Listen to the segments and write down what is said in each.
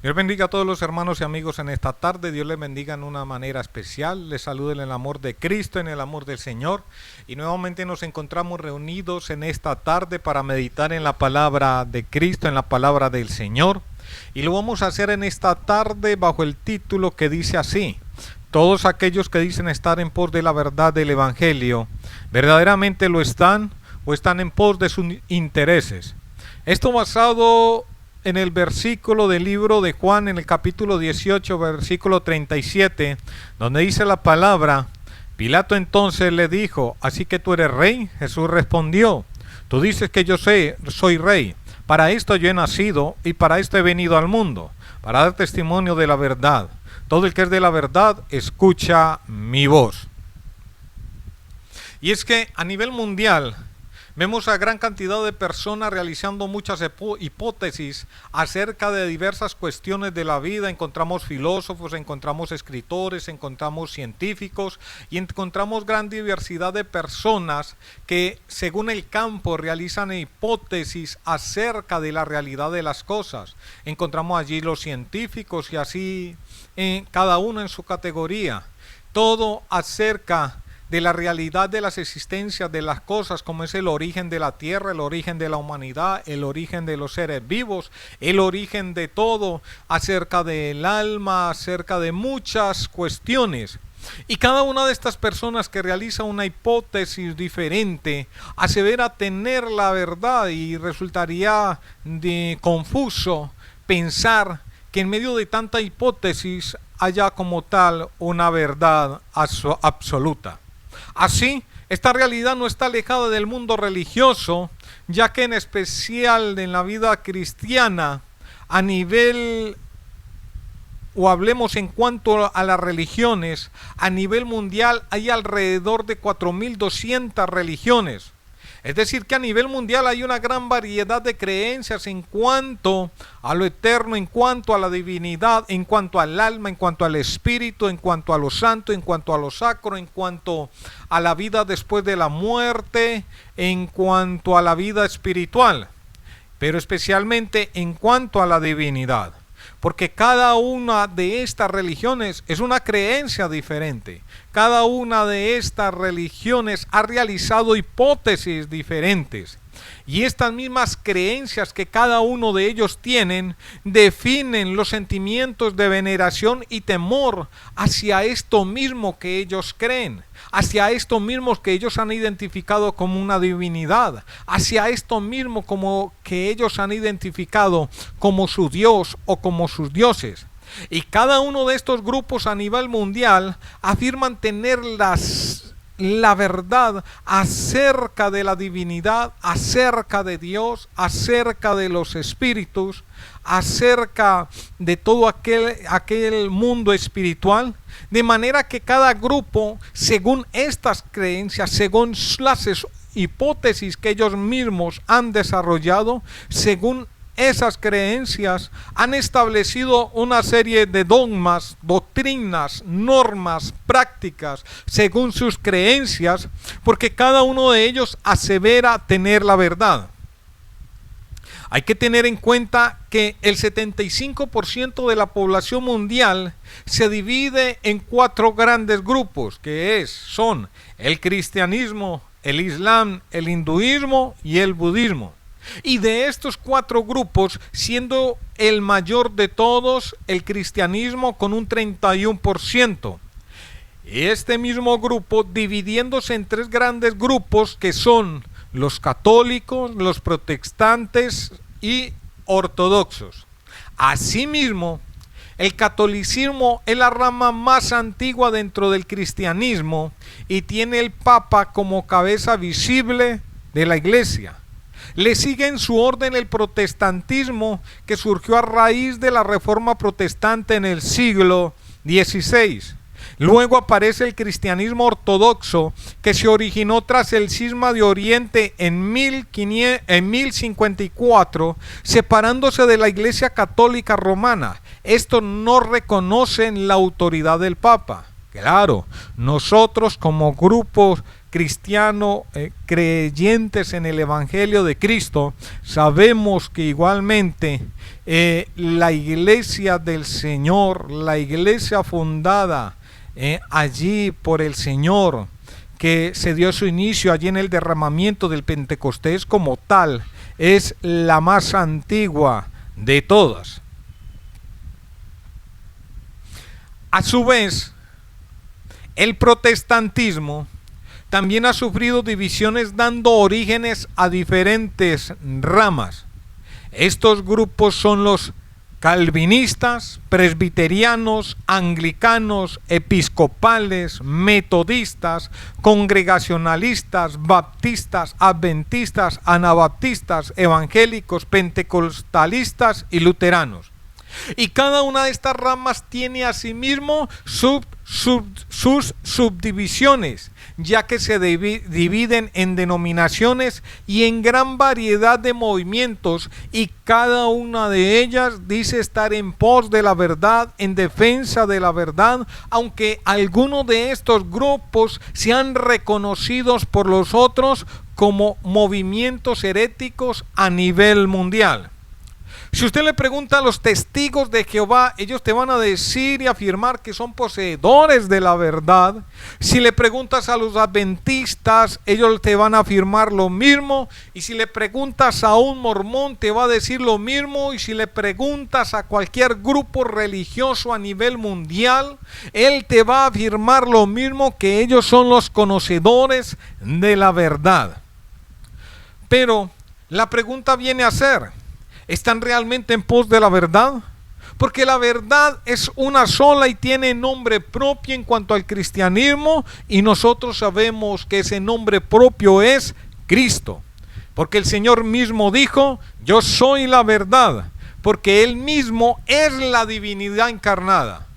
Dios bendiga a todos los hermanos y amigos en esta tarde. Dios les bendiga en una manera especial. Les saludo en el amor de Cristo, en el amor del Señor. Y nuevamente nos encontramos reunidos en esta tarde para meditar en la palabra de Cristo, en la palabra del Señor. Y lo vamos a hacer en esta tarde bajo el título que dice así: todos aquellos que dicen estar en pos de la verdad del Evangelio, ¿verdaderamente lo están o están en pos de sus intereses? Esto basado en el versículo del libro de Juan, en el capítulo 18, versículo 37, donde dice la palabra: Pilato entonces le dijo, ¿así que tú eres rey? Jesús respondió, tú dices que yo soy rey. Para esto yo he nacido y para esto he venido al mundo, para dar testimonio de la verdad. Todo el que es de la verdad escucha mi voz. Y es que a nivel mundial vemos a gran cantidad de personas realizando muchas hipótesis acerca de diversas cuestiones de la vida. Encontramos filósofos, encontramos escritores, encontramos científicos y encontramos gran diversidad de personas que según el campo realizan hipótesis acerca de la realidad de las cosas. Encontramos allí los científicos y así cada uno en su categoría. Todo acerca de la realidad de las existencias de las cosas, como es el origen de la tierra, el origen de la humanidad, el origen de los seres vivos, el origen de todo, acerca del alma, acerca de muchas cuestiones. Y cada una de estas personas que realiza una hipótesis diferente asevera tener la verdad, y resultaría confuso pensar que en medio de tanta hipótesis haya como tal una verdad absoluta. Así, esta realidad no está alejada del mundo religioso, ya que en especial en la vida cristiana, a nivel, o hablemos en cuanto a las religiones, a nivel mundial hay alrededor de 4.200 religiones. Es decir, que a nivel mundial hay una gran variedad de creencias en cuanto a lo eterno, en cuanto a la divinidad, en cuanto al alma, en cuanto al espíritu, en cuanto a lo santo, en cuanto a lo sacro, en cuanto a la vida después de la muerte, en cuanto a la vida espiritual, pero especialmente en cuanto a la divinidad. Porque cada una de estas religiones es una creencia diferente. Cada una de estas religiones ha realizado hipótesis diferentes. Y estas mismas creencias que cada uno de ellos tienen definen los sentimientos de veneración y temor hacia esto mismo que ellos creen, hacia esto mismo que ellos han identificado como una divinidad, hacia esto mismo como que ellos han identificado como su Dios o como sus dioses. Y cada uno de estos grupos a nivel mundial afirman tener la verdad acerca de la divinidad, acerca de Dios, acerca de los espíritus, acerca de todo aquel mundo espiritual, de manera que cada grupo, según estas creencias, según las hipótesis que ellos mismos han desarrollado, según esas creencias, han establecido una serie de dogmas, doctrinas, normas, prácticas, según sus creencias, porque cada uno de ellos asevera tener la verdad. Hay que tener en cuenta que el 75% de la población mundial se divide en 4 grandes grupos, que son el cristianismo, el islam, el hinduismo y el budismo. Y de estos 4 grupos, siendo el mayor de todos el cristianismo con un 31%. Este mismo grupo dividiéndose en 3 grandes grupos que son los católicos, los protestantes y ortodoxos. Asimismo, el catolicismo es la rama más antigua dentro del cristianismo y tiene el Papa como cabeza visible de la Iglesia. Le sigue en su orden el protestantismo, que surgió a raíz de la Reforma Protestante en el siglo XVI. Luego aparece el cristianismo ortodoxo, que se originó tras el cisma de Oriente en 1054, separándose de la Iglesia Católica Romana. Estos no reconocen la autoridad del Papa. Claro, nosotros como grupos cristiano, creyentes en el Evangelio de Cristo, sabemos que igualmente la iglesia del Señor, la iglesia fundada allí por el Señor, que se dio su inicio allí en el derramamiento del Pentecostés como tal, es la más antigua de todas. A su vez, el protestantismo también ha sufrido divisiones dando orígenes a diferentes ramas. Estos grupos son los calvinistas, presbiterianos, anglicanos, episcopales, metodistas, congregacionalistas, baptistas, adventistas, anabaptistas, evangélicos, pentecostalistas y luteranos. Y cada una de estas ramas tiene asimismo sus subdivisiones, ya que se dividen en denominaciones y en gran variedad de movimientos, y cada una de ellas dice estar en pos de la verdad, en defensa de la verdad, aunque algunos de estos grupos sean reconocidos por los otros como movimientos heréticos a nivel mundial. Si usted le pregunta a los testigos de Jehová, ellos te van a decir y afirmar que son poseedores de la verdad. Si le preguntas a los adventistas, ellos te van a afirmar lo mismo. Y si le preguntas a un mormón, te va a decir lo mismo. Y si le preguntas a cualquier grupo religioso a nivel mundial, él te va a afirmar lo mismo, que ellos son los conocedores de la verdad. Pero la pregunta viene a ser: ¿están realmente en pos de la verdad? Porque la verdad es una sola y tiene nombre propio en cuanto al cristianismo, y nosotros sabemos que ese nombre propio es Cristo. Porque el Señor mismo dijo: yo soy la verdad, porque Él mismo es la divinidad encarnada.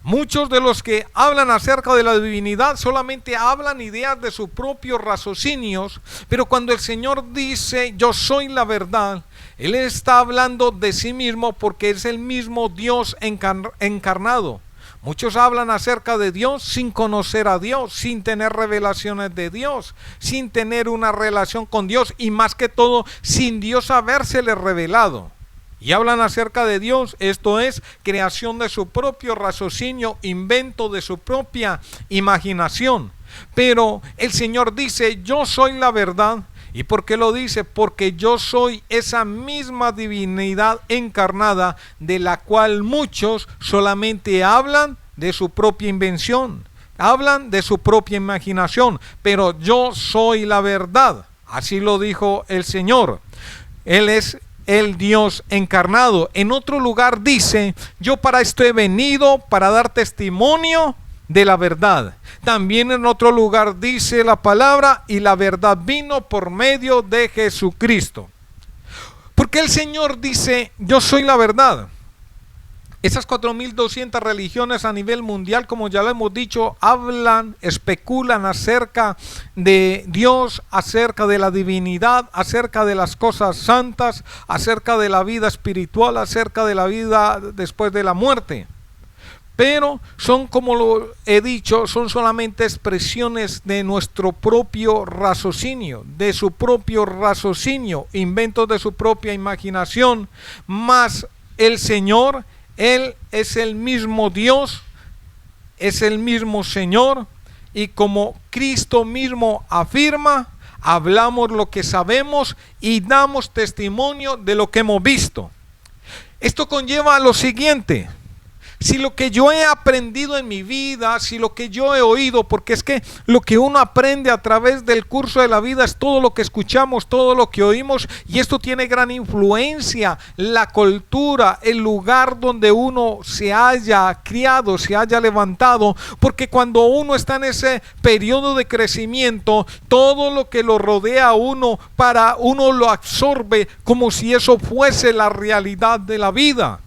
Muchos de los que hablan acerca de la divinidad solamente hablan ideas de sus propios raciocinios, pero cuando el Señor dice yo soy la verdad, Él está hablando de sí mismo, porque es el mismo Dios encarnado. Muchos hablan acerca de Dios sin conocer a Dios, sin tener revelaciones de Dios, sin tener una relación con Dios, y más que todo sin Dios habérsele revelado. Y hablan acerca de Dios, esto es creación de su propio raciocinio, invento de su propia imaginación. Pero el Señor dice: yo soy la verdad. ¿Y por qué lo dice? Porque yo soy esa misma divinidad encarnada, de la cual muchos solamente hablan de su propia invención, hablan de su propia imaginación, pero yo soy la verdad. Así lo dijo el Señor. Él es el Dios encarnado. En otro lugar dice: yo para esto he venido, para dar testimonio de la verdad. También en otro lugar dice la palabra: y la verdad vino por medio de Jesucristo. Porque el Señor dice: yo soy la verdad. Esas 4.200 religiones a nivel mundial, como ya lo hemos dicho, hablan, especulan acerca de Dios, acerca de la divinidad, acerca de las cosas santas, acerca de la vida espiritual, acerca de la vida después de la muerte. Pero son, como lo he dicho, son solamente expresiones de nuestro propio raciocinio, de su propio raciocinio, inventos de su propia imaginación. Más el Señor, Él es el mismo Dios, es el mismo Señor, y como Cristo mismo afirma, hablamos lo que sabemos y damos testimonio de lo que hemos visto. Esto conlleva lo siguiente: si lo que yo he aprendido en mi vida, si lo que yo he oído, porque es que lo que uno aprende a través del curso de la vida es todo lo que escuchamos, todo lo que oímos, y esto tiene gran influencia, la cultura, el lugar donde uno se haya criado, se haya levantado, porque cuando uno está en ese periodo de crecimiento, todo lo que lo rodea a uno, para uno lo absorbe como si eso fuese la realidad de la vida.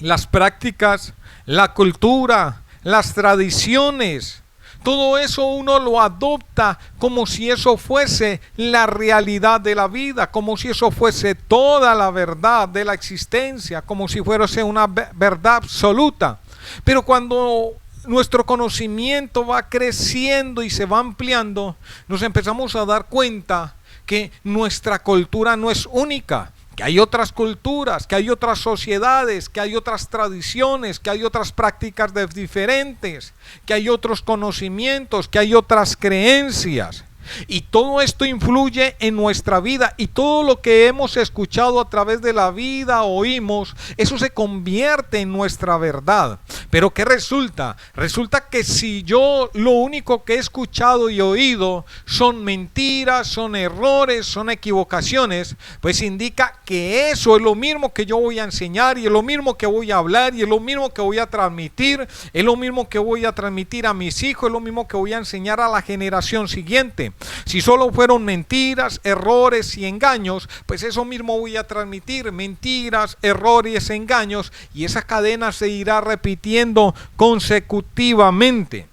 Las prácticas, la cultura, las tradiciones, todo eso uno lo adopta como si eso fuese la realidad de la vida, como si eso fuese toda la verdad de la existencia, como si fuese una verdad absoluta. Pero cuando nuestro conocimiento va creciendo y se va ampliando, nos empezamos a dar cuenta que nuestra cultura no es única, que hay otras culturas, que hay otras sociedades, que hay otras tradiciones, que hay otras prácticas diferentes, que hay otros conocimientos, que hay otras creencias. Y todo esto influye en nuestra vida, y todo lo que hemos escuchado a través de la vida, oímos, eso se convierte en nuestra verdad. Pero ¿qué resulta? Resulta que si yo lo único que he escuchado y oído son mentiras, son errores, son equivocaciones, pues indica que eso es lo mismo que yo voy a enseñar, y es lo mismo que voy a hablar, y es lo mismo que voy a transmitir, es lo mismo que voy a transmitir a mis hijos, es lo mismo que voy a enseñar a la generación siguiente. Si solo fueron mentiras, errores y engaños, pues eso mismo voy a transmitir: mentiras, errores, engaños, y esa cadena se irá repitiendo consecutivamente.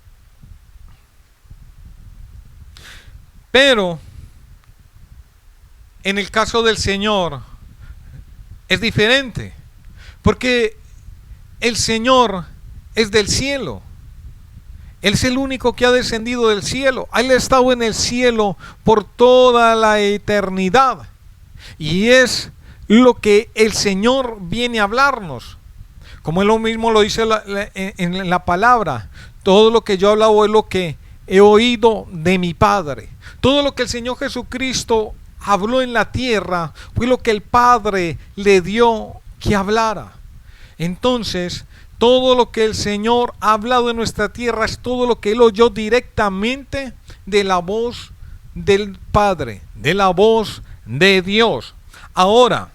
Pero en el caso del Señor es diferente, porque el Señor es del cielo. Él es el único que ha descendido del cielo. Él ha estado en el cielo por toda la eternidad. Y es lo que el Señor viene a hablarnos. Como Él mismo lo dice en la palabra: todo lo que yo he hablado es lo que he oído de mi Padre. Todo lo que el Señor Jesucristo habló en la tierra fue lo que el Padre le dio que hablara. Entonces, todo lo que el Señor ha hablado en nuestra tierra es todo lo que Él oyó directamente de la voz del Padre, de la voz de Dios. Ahora,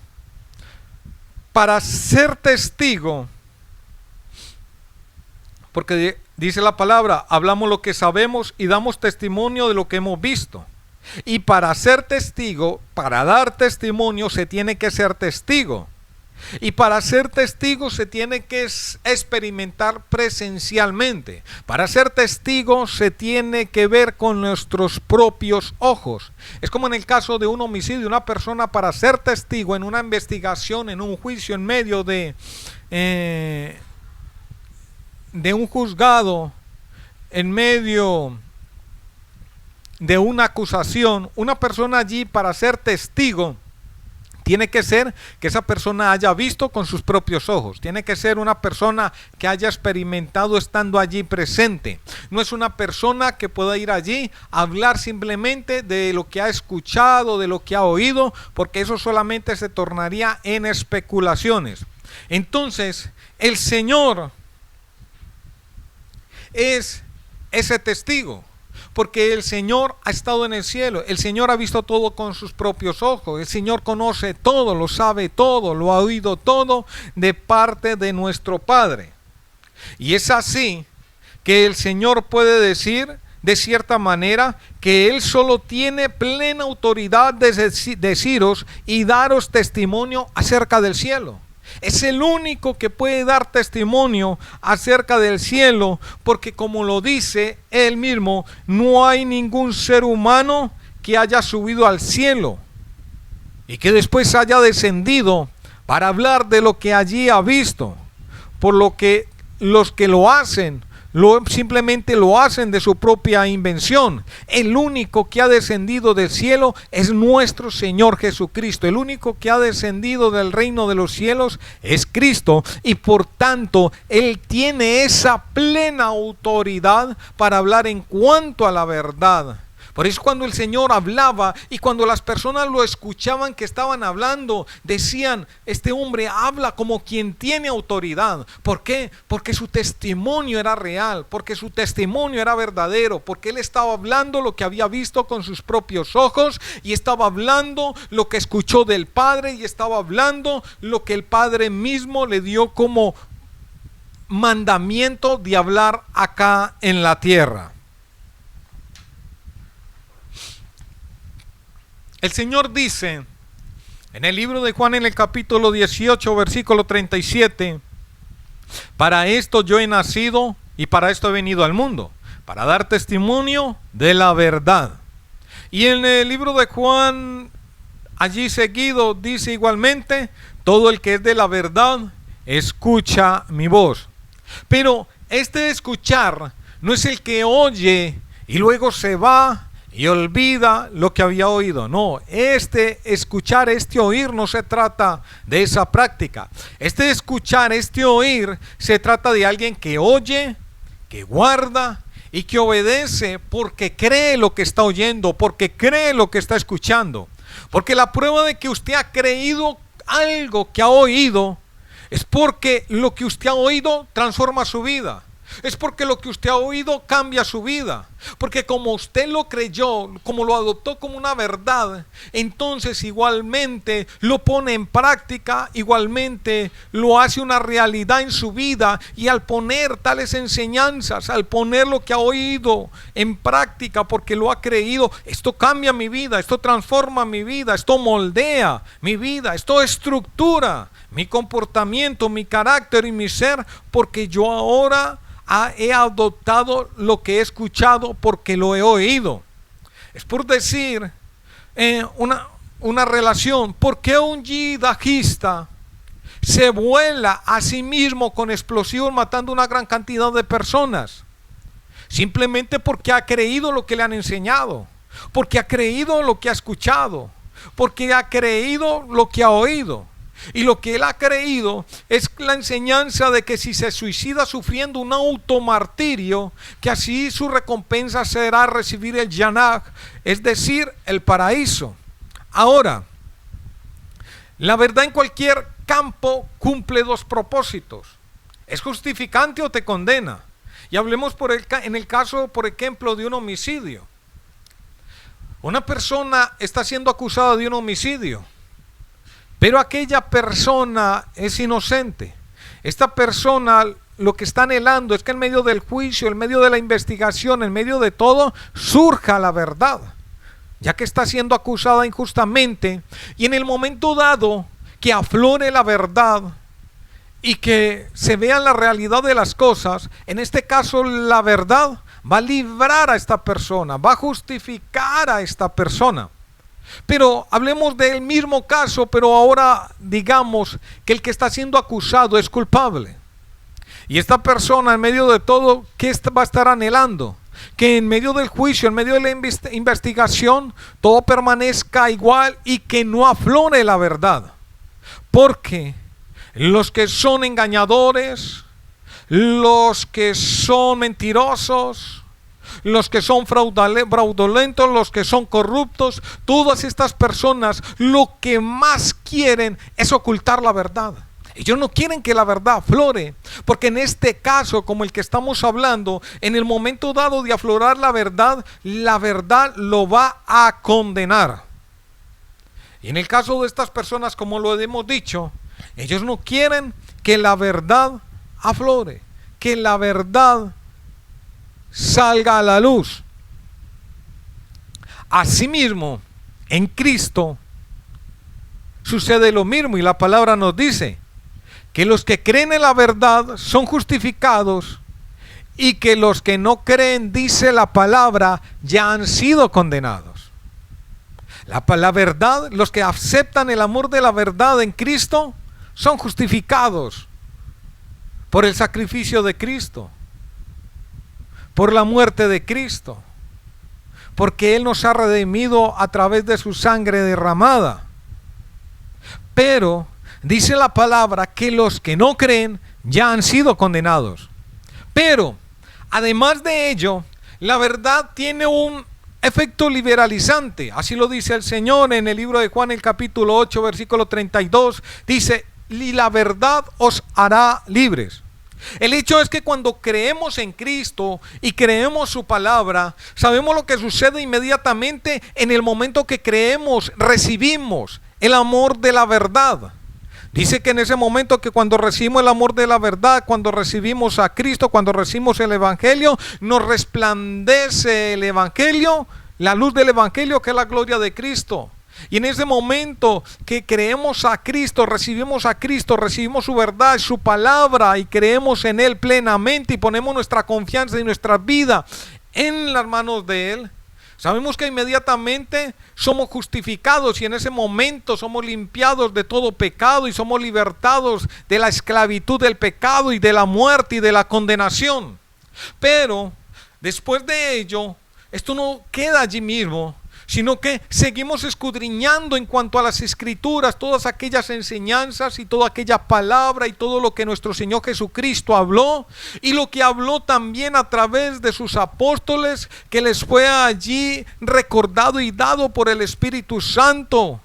para ser testigo, porque dice la palabra: hablamos lo que sabemos y damos testimonio de lo que hemos visto. Y para ser testigo, para dar testimonio, se tiene que ser testigo. Y para ser testigo se tiene que experimentar presencialmente. Para ser testigo se tiene que ver con nuestros propios ojos. Es como en el caso de un homicidio. Una persona, para ser testigo en una investigación, en un juicio, en medio de un juzgado, en medio de una acusación, una persona allí, para ser testigo, tiene que ser que esa persona haya visto con sus propios ojos. Tiene que ser una persona que haya experimentado estando allí presente. No es una persona que pueda ir allí a hablar simplemente de lo que ha escuchado, de lo que ha oído, porque eso solamente se tornaría en especulaciones. Entonces, el Señor es ese testigo, porque el Señor ha estado en el cielo. El Señor ha visto todo con sus propios ojos. El Señor conoce todo, lo sabe todo, lo ha oído todo de parte de nuestro Padre. Y es así que el Señor puede decir, de cierta manera, que Él solo tiene plena autoridad de deciros y daros testimonio acerca del cielo. Es el único que puede dar testimonio acerca del cielo, porque como lo dice Él mismo, no hay ningún ser humano que haya subido al cielo y que después haya descendido para hablar de lo que allí ha visto. Por lo que los que lo hacen, simplemente lo hacen de su propia invención. El único que ha descendido del cielo es nuestro Señor Jesucristo. El único que ha descendido del reino de los cielos es Cristo, y por tanto Él tiene esa plena autoridad para hablar en cuanto a la verdad. Por eso cuando el Señor hablaba y cuando las personas lo escuchaban que estaban hablando, decían: este hombre habla como quien tiene autoridad. ¿Por qué? Porque su testimonio era real, porque su testimonio era verdadero, porque él estaba hablando lo que había visto con sus propios ojos, y estaba hablando lo que escuchó del Padre, y estaba hablando lo que el Padre mismo le dio como mandamiento de hablar acá en la tierra. El Señor dice en el libro de Juan, en el capítulo 18, versículo 37: para esto yo he nacido y para esto he venido al mundo, para dar testimonio de la verdad. Y en el libro de Juan, allí seguido, dice igualmente: todo el que es de la verdad escucha mi voz. Pero Este escuchar no es el que oye y luego se va y olvida lo que había oído. No, este escuchar, este oír no se trata de esa práctica. Este escuchar, este oír se trata de alguien que oye, que guarda y que obedece porque cree lo que está oyendo, porque cree lo que está escuchando. Porque la prueba de que usted ha creído algo que ha oído es porque lo que usted ha oído transforma su vida. Es porque lo que usted ha oído cambia su vida. Porque como usted lo creyó, como lo adoptó como una verdad, entonces igualmente lo pone en práctica, igualmente lo hace una realidad en su vida. Y al poner tales enseñanzas, al poner lo que ha oído en práctica porque lo ha creído, esto cambia mi vida, esto transforma mi vida, esto moldea mi vida, esto estructura mi comportamiento, mi carácter y mi ser, porque yo ahora he adoptado lo que he escuchado porque lo he oído. Es por decir una relación. ¿Por qué un yihadista se vuela a sí mismo con explosivos matando una gran cantidad de personas? Simplemente porque ha creído lo que le han enseñado, porque ha creído lo que ha escuchado, porque ha creído lo que ha oído. Y lo que él ha creído es la enseñanza de que si se suicida sufriendo un automartirio, que así su recompensa será recibir el Jannah, es decir, el paraíso. Ahora, la verdad en cualquier campo cumple dos propósitos: es justificante o te condena. Y hablemos en el caso, por ejemplo, de un homicidio. Una persona está siendo acusada de un homicidio, pero aquella persona es inocente. Esta persona lo que está anhelando es que en medio del juicio, en medio de la investigación, en medio de todo, surja la verdad, ya que está siendo acusada injustamente. Y en el momento dado que aflore la verdad y que se vea la realidad de las cosas, en este caso la verdad va a librar a esta persona, va a justificar a esta persona. Pero hablemos del mismo caso, pero ahora digamos que el que está siendo acusado es culpable. Y esta persona, en medio de todo, ¿qué va a estar anhelando? Que en medio del juicio, en medio de la investigación, todo permanezca igual y que no aflore la verdad. Porque los que son engañadores, los que son mentirosos, los que son fraudulentos, los que son corruptos, todas estas personas lo que más quieren es ocultar la verdad. Ellos no quieren que la verdad aflore, porque en este caso, como el que estamos hablando, en el momento dado de aflorar la verdad lo va a condenar. Y en el caso de estas personas, como lo hemos dicho, ellos no quieren que la verdad aflore, que la verdad salga a la luz. Asimismo, en Cristo sucede lo mismo, y la palabra nos dice que los que creen en la verdad son justificados, y que los que no creen, dice la palabra, ya han sido condenados. La verdad, los que aceptan el amor de la verdad en Cristo son justificados por el sacrificio de Cristo, por la muerte de Cristo, porque Él nos ha redimido a través de su sangre derramada. Pero dice la palabra que los que no creen ya han sido condenados. Pero además de ello, la verdad tiene un efecto liberalizante. Así lo dice el Señor en el libro de Juan, el capítulo 8, versículo 32. Dice: y la verdad os hará libres. El hecho es que cuando creemos en Cristo y creemos su palabra, sabemos lo que sucede inmediatamente. En el momento que creemos, recibimos el amor de la verdad. Dice que en ese momento, que cuando recibimos el amor de la verdad, cuando recibimos a Cristo, cuando recibimos el Evangelio, nos resplandece el Evangelio, la luz del Evangelio, que es la gloria de Cristo. Y en ese momento que creemos a Cristo, recibimos su verdad, su palabra, y creemos en Él plenamente y ponemos nuestra confianza y nuestra vida en las manos de Él, Sabemos que inmediatamente somos justificados y en ese momento somos limpiados de todo pecado y somos libertados de la esclavitud del pecado y de la muerte y de la condenación. Pero después de ello, esto no queda allí mismo, sino que seguimos escudriñando en cuanto a las escrituras, todas aquellas enseñanzas y toda aquella palabra y todo lo que nuestro Señor Jesucristo habló y lo que habló también a través de sus apóstoles, que les fue allí recordado y dado por el Espíritu Santo.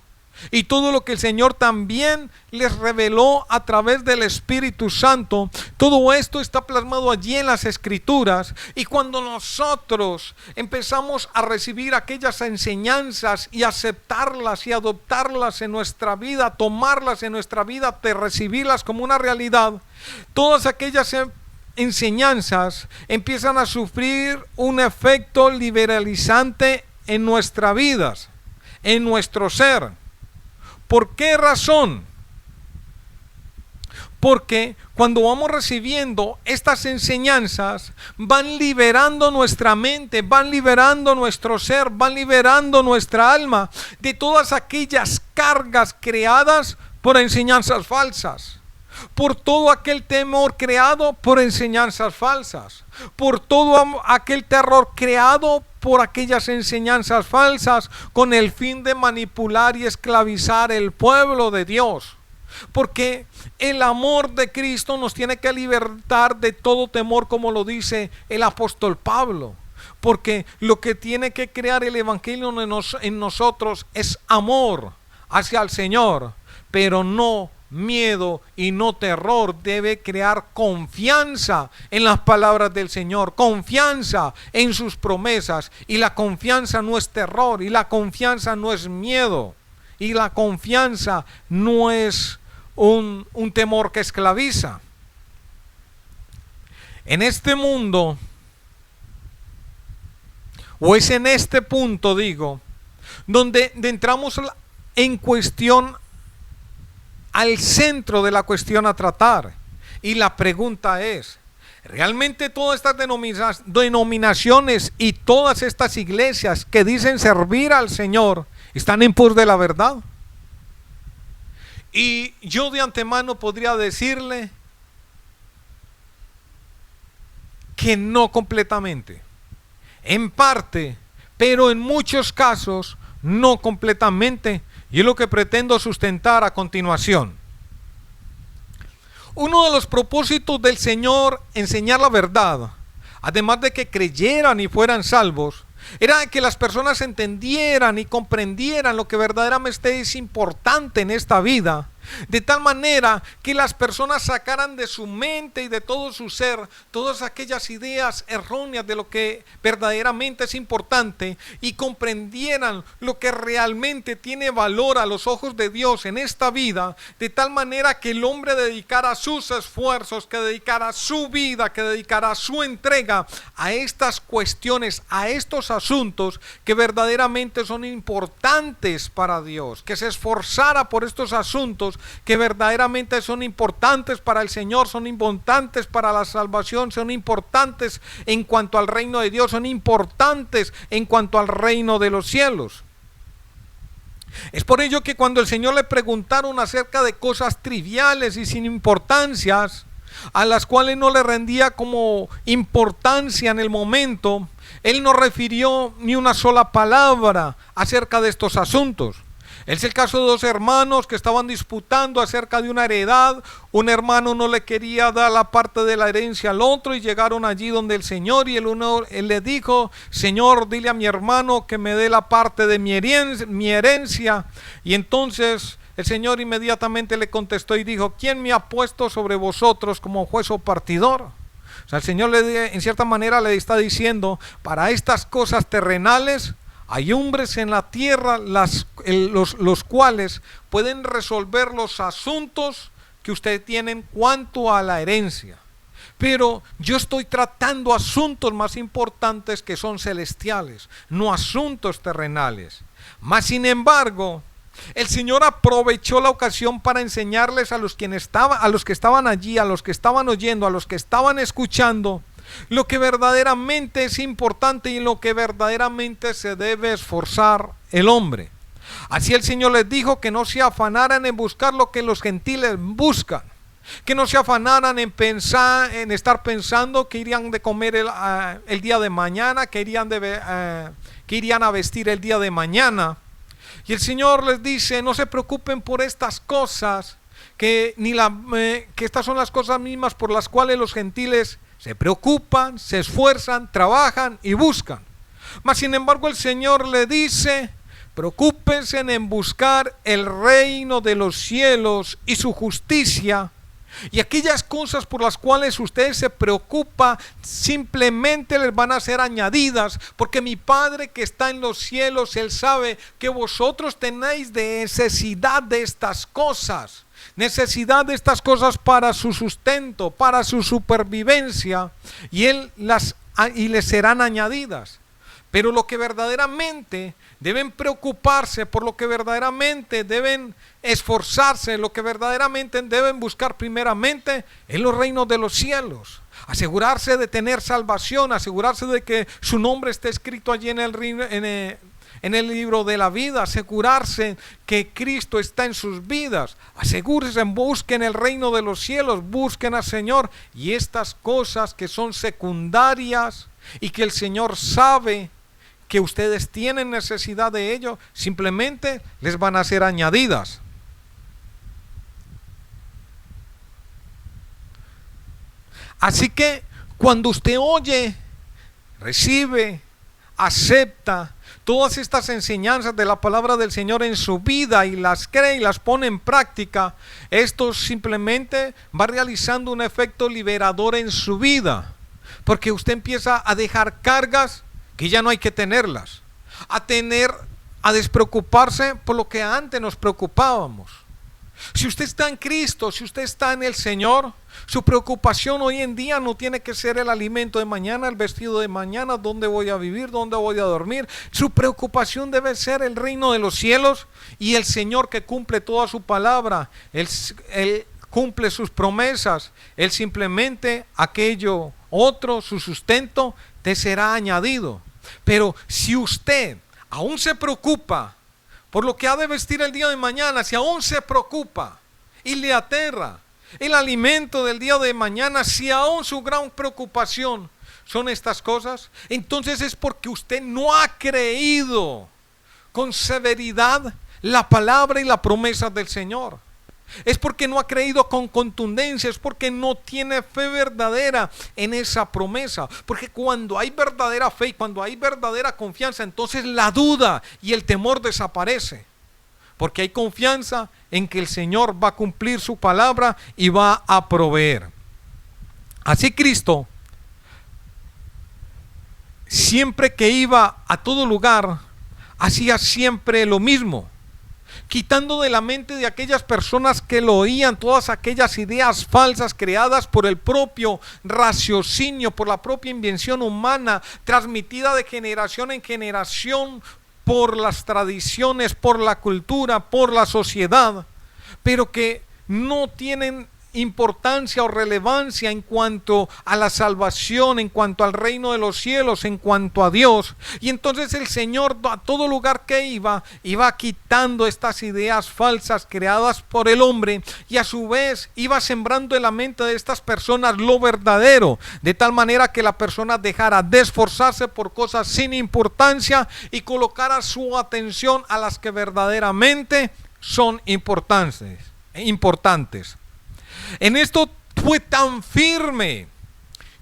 Y todo lo que el Señor también les reveló a través del Espíritu Santo, todo esto está plasmado allí en las Escrituras. Y cuando nosotros empezamos a recibir aquellas enseñanzas y aceptarlas y adoptarlas en nuestra vida, tomarlas en nuestra vida, de recibirlas como una realidad, todas aquellas enseñanzas empiezan a sufrir un efecto liberalizante en nuestras vidas, en nuestro ser. ¿Por qué razón? Porque cuando vamos recibiendo estas enseñanzas, van liberando nuestra mente, van liberando nuestro ser, van liberando nuestra alma de todas aquellas cargas creadas por enseñanzas falsas, por todo aquel temor creado por enseñanzas falsas, por todo aquel terror creado por aquellas enseñanzas falsas con el fin de manipular y esclavizar el pueblo de Dios. Porque el amor de Cristo nos tiene que libertar de todo temor, como lo dice el apóstol Pablo. Porque lo que tiene que crear el evangelio en nosotros es amor hacia el Señor, pero no miedo y no terror. Debe crear confianza en las palabras del Señor, confianza en sus promesas, y la confianza no es terror, y la confianza no es miedo, y la confianza no es un temor que esclaviza. En este mundo, o es en este punto, digo, donde entramos en cuestión al centro de la cuestión a tratar. Y la pregunta es, ¿realmente todas estas denominaciones y todas estas iglesias que dicen servir al Señor están en pos de la verdad? Y yo de antemano podría decirle que no completamente, en parte, pero en muchos casos no completamente. Y es lo que pretendo sustentar a continuación. Uno de los propósitos del Señor enseñar la verdad, además de que creyeran y fueran salvos, era que las personas entendieran y comprendieran lo que verdaderamente es importante en esta vida, de tal manera que las personas sacaran de su mente y de todo su ser todas aquellas ideas erróneas de lo que verdaderamente es importante y comprendieran lo que realmente tiene valor a los ojos de Dios en esta vida, de tal manera que el hombre dedicara sus esfuerzos, que dedicara su vida, que dedicara su entrega a estas cuestiones, a estos asuntos que verdaderamente son importantes para Dios, que se esforzara por estos asuntos que verdaderamente son importantes para el Señor, son importantes para la salvación, son importantes en cuanto al reino de Dios, son importantes en cuanto al reino de los cielos. Es por ello que cuando el Señor le preguntaron acerca de cosas triviales y sin importancias, a las cuales no le rendía como importancia en el momento, Él no refirió ni una sola palabra acerca de estos asuntos. Es el caso de dos hermanos que estaban disputando acerca de una heredad. Un hermano no le quería dar la parte de la herencia al otro y llegaron allí donde el Señor, y él le dijo: Señor, dile a mi hermano que me dé la parte de mi herencia. Y entonces el Señor inmediatamente le contestó y dijo: ¿quién me ha puesto sobre vosotros como juez o partidor? O sea, el Señor en cierta manera le está diciendo: para estas cosas terrenales hay hombres en la tierra los cuales pueden resolver los asuntos que ustedes tienen cuanto a la herencia. Pero yo estoy tratando asuntos más importantes que son celestiales, no asuntos terrenales. Mas sin embargo, el Señor aprovechó la ocasión para enseñarles a los que estaban allí, a los que estaban oyendo, a los que estaban escuchando, lo que verdaderamente es importante y en lo que verdaderamente se debe esforzar el hombre. Así el Señor les dijo que no se afanaran en buscar lo que los gentiles buscan, que no se afanaran en pensar, en estar pensando que irían de comer el día de mañana, que irían a vestir el día de mañana. Y el Señor les dice: no se preocupen por estas cosas, que estas son las cosas mismas por las cuales los gentiles se preocupan, se esfuerzan, trabajan y buscan. Mas sin embargo el Señor le dice: preocúpense en buscar el reino de los cielos y su justicia, y aquellas cosas por las cuales ustedes se preocupan simplemente les van a ser añadidas, porque mi Padre que está en los cielos, Él sabe que vosotros tenéis necesidad de estas cosas. Necesidad de estas cosas para su sustento, para su supervivencia, y les serán añadidas. Pero lo que verdaderamente deben preocuparse, por lo que verdaderamente deben esforzarse, lo que verdaderamente deben buscar primeramente es los reinos de los cielos. Asegurarse de tener salvación, asegurarse de que su nombre esté escrito allí en el libro de la vida, asegurarse que Cristo está en sus vidas. Asegúrense, busquen el reino de los cielos, busquen al Señor, y estas cosas que son secundarias y que el Señor sabe que ustedes tienen necesidad de ello, simplemente les van a ser añadidas. Así que cuando usted oye, recibe, acepta todas estas enseñanzas de la palabra del Señor en su vida y las cree y las pone en práctica, esto simplemente va realizando un efecto liberador en su vida, porque usted empieza a dejar cargas que ya no hay que tenerlas, a despreocuparse por lo que antes nos preocupábamos. Si usted está en Cristo, si usted está en el Señor, su preocupación hoy en día no tiene que ser el alimento de mañana, el vestido de mañana, dónde voy a vivir, dónde voy a dormir. Su preocupación debe ser el reino de los cielos y el Señor que cumple toda su palabra. Él cumple sus promesas. Él simplemente aquello otro, su sustento, te será añadido. Pero si usted aún se preocupa por lo que ha de vestir el día de mañana, si aún se preocupa y le aterra el alimento del día de mañana, si aún su gran preocupación son estas cosas, entonces es porque usted no ha creído con severidad la palabra y la promesa del Señor. Es porque no ha creído con contundencia, es porque no tiene fe verdadera en esa promesa. Porque cuando hay verdadera fe y cuando hay verdadera confianza, entonces la duda y el temor desaparece. Porque hay confianza en que el Señor va a cumplir su palabra y va a proveer. Así Cristo, siempre que iba a todo lugar, hacía siempre lo mismo, quitando de la mente de aquellas personas que lo oían todas aquellas ideas falsas creadas por el propio raciocinio, por la propia invención humana, transmitida de generación en generación por las tradiciones, por la cultura, por la sociedad, pero que no tienen importancia o relevancia en cuanto a la salvación, en cuanto al reino de los cielos, en cuanto a Dios. Y entonces el Señor a todo lugar que iba quitando estas ideas falsas creadas por el hombre, y a su vez iba sembrando en la mente de estas personas lo verdadero, de tal manera que la persona dejara de esforzarse por cosas sin importancia y colocara su atención a las que verdaderamente son importantes. En esto fue tan firme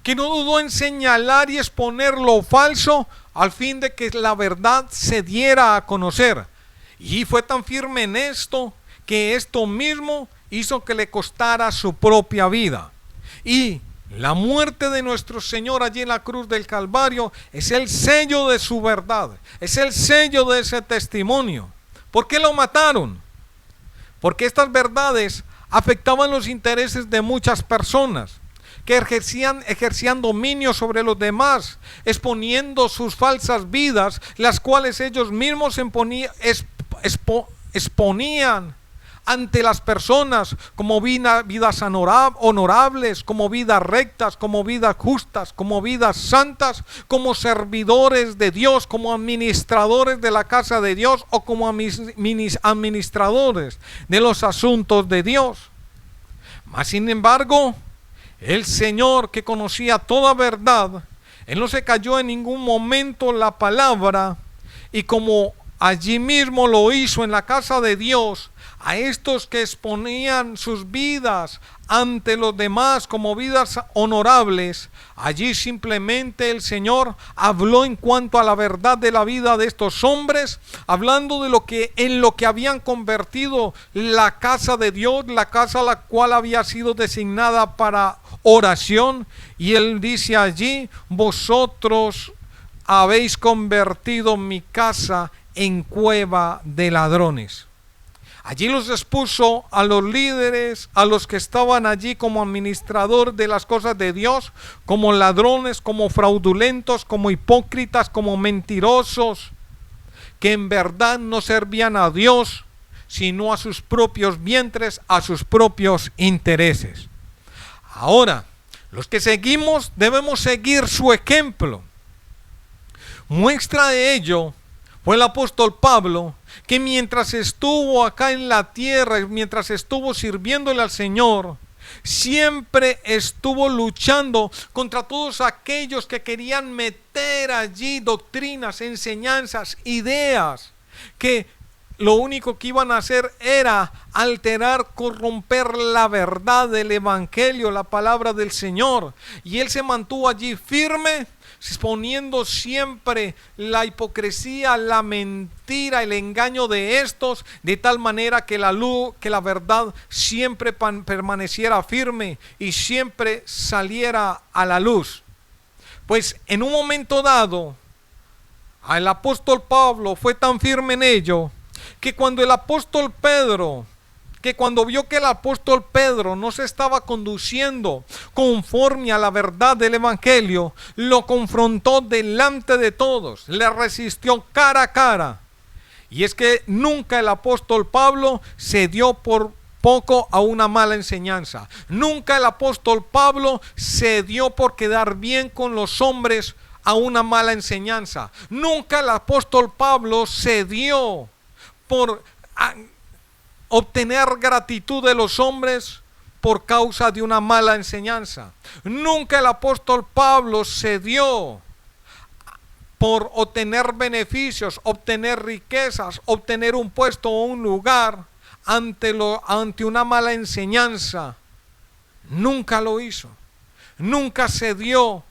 que no dudó en señalar y exponer lo falso al fin de que la verdad se diera a conocer. Y fue tan firme en esto que esto mismo hizo que le costara su propia vida. Y la muerte de nuestro Señor allí en la cruz del Calvario es el sello de su verdad, es el sello de ese testimonio. ¿Por qué lo mataron? Porque estas verdades afectaban los intereses de muchas personas que ejercían dominio sobre los demás, exponiendo sus falsas vidas, las cuales ellos mismos exponían ante las personas como vidas honorables, como vidas rectas, como vidas justas, como vidas santas, como servidores de Dios, como administradores de la casa de Dios o como administradores de los asuntos de Dios. Mas sin embargo, el Señor, que conocía toda verdad, Él no se cayó en ningún momento la palabra, y como allí mismo lo hizo en la casa de Dios, a estos que exponían sus vidas ante los demás como vidas honorables, allí simplemente el Señor habló en cuanto a la verdad de la vida de estos hombres, hablando de en lo que habían convertido la casa de Dios, la casa la cual había sido designada para oración. Y Él dice allí: vosotros habéis convertido mi casa en cueva de ladrones. Allí los expuso a los líderes, a los que estaban allí como administrador de las cosas de Dios, como ladrones, como fraudulentos, como hipócritas, como mentirosos, que en verdad no servían a Dios, sino a sus propios vientres, a sus propios intereses. Ahora, los que seguimos debemos seguir su ejemplo. Muestra de ello fue el apóstol Pablo, que mientras estuvo acá en la tierra, mientras estuvo sirviéndole al Señor, siempre estuvo luchando contra todos aquellos que querían meter allí doctrinas, enseñanzas, ideas, que lo único que iban a hacer era alterar, corromper la verdad del Evangelio, la palabra del Señor. Y Él se mantuvo allí firme, exponiendo siempre la hipocresía, la mentira, el engaño de estos, de tal manera que la verdad siempre permaneciera firme y siempre saliera a la luz. Pues en un momento dado, el apóstol Pablo fue tan firme en ello, que cuando vio que el apóstol Pedro no se estaba conduciendo conforme a la verdad del Evangelio, lo confrontó delante de todos, le resistió cara a cara. Y es que nunca el apóstol Pablo se dio por poco a una mala enseñanza. Nunca el apóstol Pablo se dio por quedar bien con los hombres a una mala enseñanza. Nunca el apóstol Pablo se dio por obtener gratitud de los hombres por causa de una mala enseñanza. Nunca el apóstol Pablo se dio por obtener beneficios, obtener riquezas, obtener un puesto o un lugar ante una mala enseñanza. Nunca lo hizo. Nunca se dio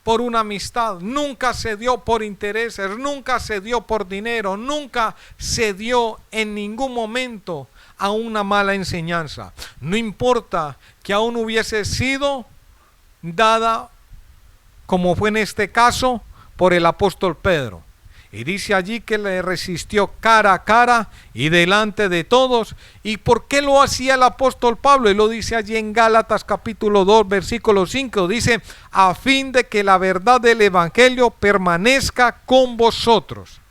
por una amistad, nunca se dio por intereses, nunca se dio por dinero, nunca se dio en ningún momento a una mala enseñanza. No importa que aún hubiese sido dada, como fue en este caso, por el apóstol Pedro. Y dice allí que le resistió cara a cara y delante de todos. ¿Y por qué lo hacía el apóstol Pablo? Y lo dice allí en Gálatas capítulo 2 versículo 5. Dice: a fin de que la verdad del Evangelio permanezca con vosotros.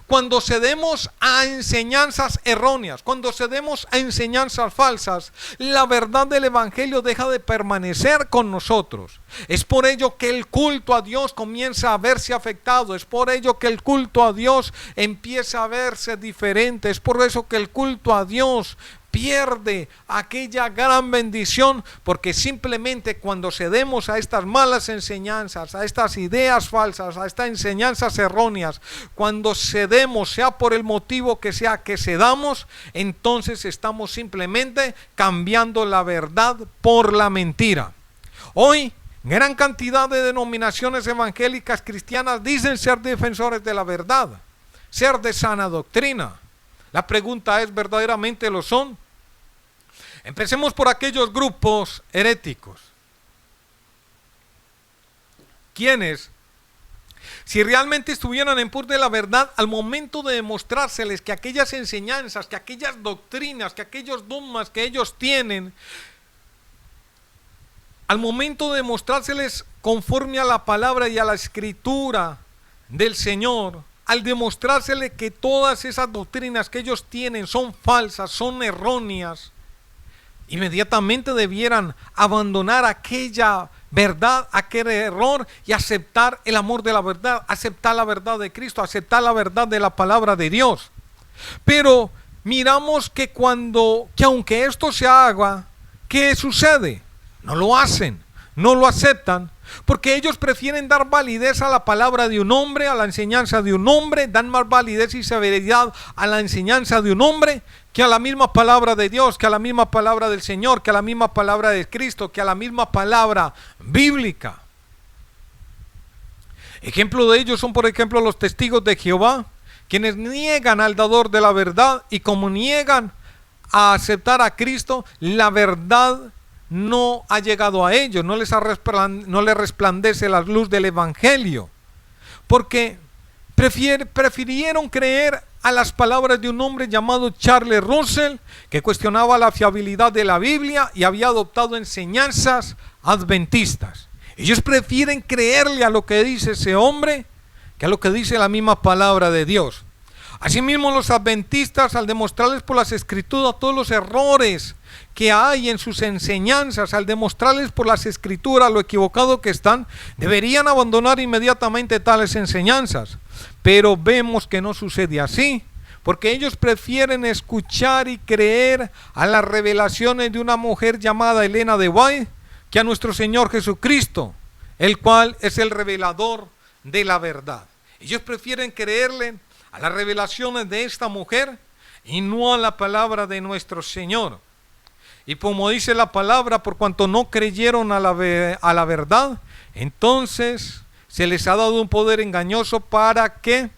Cuando cedemos a enseñanzas erróneas, cuando cedemos a enseñanzas falsas, la verdad del Evangelio deja de permanecer con nosotros. Es por ello que el culto a Dios comienza a verse afectado. Es por ello que el culto a Dios empieza a verse diferente. Es por eso que el culto a Dios pierde aquella gran bendición, porque simplemente cuando cedemos a estas malas enseñanzas, a estas ideas falsas, a estas enseñanzas erróneas, cuando cedemos, sea por el motivo que sea que cedamos, entonces estamos simplemente cambiando la verdad por la mentira. Hoy gran cantidad de denominaciones evangélicas cristianas dicen ser defensores de la verdad, ser de sana doctrina. La pregunta es, ¿verdaderamente lo son? Empecemos por aquellos grupos heréticos. ¿Quiénes? Si realmente estuvieran en pos de la verdad, al momento de demostrárseles que aquellas enseñanzas, que aquellas doctrinas, que aquellos dogmas que ellos tienen, al momento de demostrárseles conforme a la palabra y a la escritura del Señor, al demostrársele que todas esas doctrinas que ellos tienen son falsas, son erróneas, inmediatamente debieran abandonar aquella verdad, aquel error y aceptar el amor de la verdad, aceptar la verdad de Cristo, aceptar la verdad de la palabra de Dios. Pero miramos que aunque esto se haga, ¿qué sucede? No lo hacen, no lo aceptan, porque ellos prefieren dar validez a la palabra de un hombre, a la enseñanza de un hombre, dan más validez y severidad a la enseñanza de un hombre que a la misma palabra de Dios, que a la misma palabra del Señor, que a la misma palabra de Cristo, que a la misma palabra bíblica. Ejemplo de ellos son, por ejemplo, los testigos de Jehová, quienes niegan al dador de la verdad, y como niegan a aceptar a Cristo, la verdad no ha llegado a ellos, no les resplandece la luz del evangelio, porque prefirieron creer a las palabras de un hombre llamado Charles Russell, que cuestionaba la fiabilidad de la Biblia y había adoptado enseñanzas adventistas. Ellos prefieren creerle a lo que dice ese hombre que a lo que dice la misma palabra de Dios. Asimismo, los adventistas, al demostrarles por las escrituras todos los errores que hay en sus enseñanzas, al demostrarles por las escrituras lo equivocado que están, deberían abandonar inmediatamente tales enseñanzas. Pero vemos que no sucede así, porque ellos prefieren escuchar y creer a las revelaciones de una mujer llamada Elena de White que a nuestro Señor Jesucristo, el cual es el revelador de la verdad. Ellos prefieren creerle a las revelaciones de esta mujer y no a la palabra de nuestro Señor. Y como dice la palabra, por cuanto no creyeron a la verdad, entonces se les ha dado un poder engañoso para que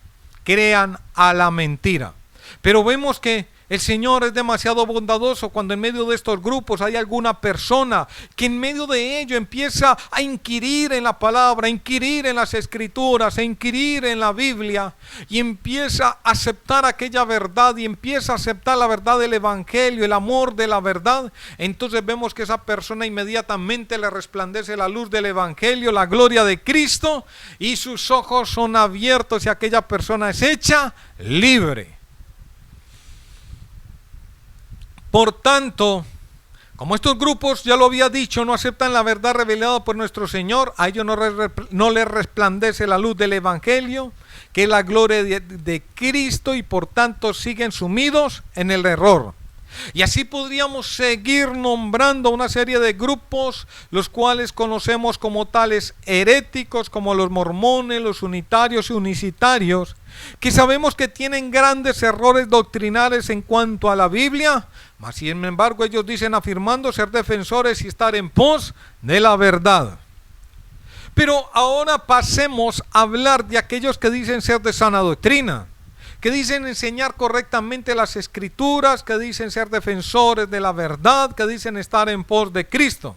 crean a la mentira. Pero vemos que el Señor es demasiado bondadoso cuando en medio de estos grupos hay alguna persona que en medio de ello empieza a inquirir en la palabra, a inquirir en las escrituras, a inquirir en la Biblia y empieza a aceptar aquella verdad y empieza a aceptar la verdad del evangelio, el amor de la verdad. Entonces vemos que esa persona inmediatamente le resplandece la luz del evangelio, la gloria de Cristo, y sus ojos son abiertos y aquella persona es hecha libre. Por tanto, como estos grupos, ya lo había dicho, no aceptan la verdad revelada por nuestro Señor, a ellos no les resplandece la luz del evangelio, que es la gloria de Cristo, y por tanto siguen sumidos en el error. Y así podríamos seguir nombrando una serie de grupos, los cuales conocemos como tales heréticos, como los mormones, los unitarios y unicitarios, que sabemos que tienen grandes errores doctrinales en cuanto a la Biblia, mas sin embargo ellos dicen afirmando ser defensores y estar en pos de la verdad. Pero ahora pasemos a hablar de aquellos que dicen ser de sana doctrina, que dicen enseñar correctamente las escrituras, que dicen ser defensores de la verdad, que dicen estar en pos de Cristo.